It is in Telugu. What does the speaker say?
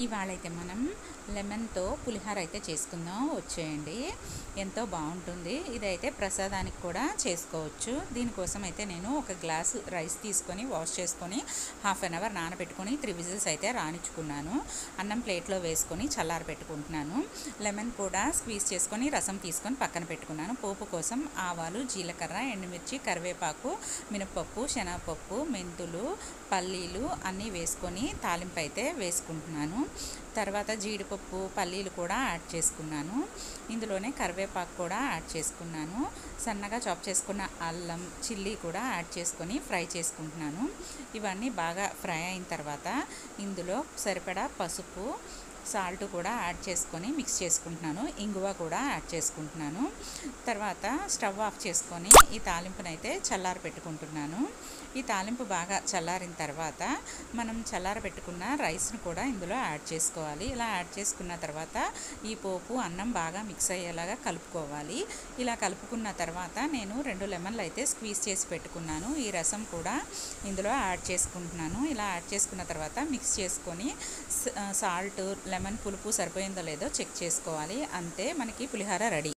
ఇవాళైతే మనం లెమన్తో పులిహోర అయితే చేసుకుందాం, వచ్చేయండి. ఎంతో బాగుంటుంది. ఇదైతే ప్రసాదానికి కూడా చేసుకోవచ్చు. దీనికోసం అయితే నేను ఒక గ్లాసు రైస్ తీసుకొని వాష్ చేసుకొని హాఫ్ అన్ అవర్ నానబెట్టుకొని 3 విజిల్స్ అయితే రానిచ్చుకున్నాను. అన్నం ప్లేట్లో వేసుకొని చల్లారి పెట్టుకుంటున్నాను. లెమన్ కూడా స్క్వీజ్ చేసుకొని రసం తీసుకొని పక్కన పెట్టుకున్నాను. పోపు కోసం ఆవాలు, జీలకర్ర, ఎండుమిర్చి, కరివేపాకు, మినపప్పు, శనగపప్పు, మెంతులు, పల్లీలు అన్నీ వేసుకొని తాలింపు అయితే వేసుకుంటున్నాను. తర్వాత జీడిపప్పు, పల్లీలు కూడా యాడ్ చేసుకున్నాను. ఇందులోనే కరివేపాకు కూడా యాడ్ చేసుకున్నాను. సన్నగా చాప్ చేసుకున్న అల్లం, చిల్లీ కూడా యాడ్ చేసుకొని ఫ్రై చేసుకుంటున్నాను. ఇవన్నీ బాగా ఫ్రై అయిన తర్వాత ఇందులో సరిపడా పసుపు, సాల్ట్ కూడా యాడ్ చేసుకొని మిక్స్ చేసుకుంటున్నాను. ఇంగువ కూడా యాడ్ చేసుకుంటున్నాను. తర్వాత స్టవ్ ఆఫ్ చేసుకొని ఈ తాలింపునైతే చల్లారి పెట్టుకుంటున్నాను. ఈ తాలింపు బాగా చల్లారిన తర్వాత మనం చల్లార పెట్టుకున్న రైస్ను కూడా ఇందులో యాడ్ చేసుకోవాలి. ఇలా యాడ్ చేసుకున్న తర్వాత ఈ పోపు అన్నం బాగా మిక్స్ అయ్యేలాగా కలుపుకోవాలి. ఇలా కలుపుకున్న తర్వాత నేను 2 లెమన్లు అయితే స్క్వీజ్ చేసి పెట్టుకున్నాను. ఈ రసం కూడా ఇందులో యాడ్ చేసుకుంటున్నాను. ఇలా యాడ్ చేసుకున్న తర్వాత మిక్స్ చేసుకొని సాల్ట్, లెమన్ పులుపు సరిపోయిందో లేదో చెక్ చేసుకోవాలి. అంతే, మనకి పులిహోర రెడీ.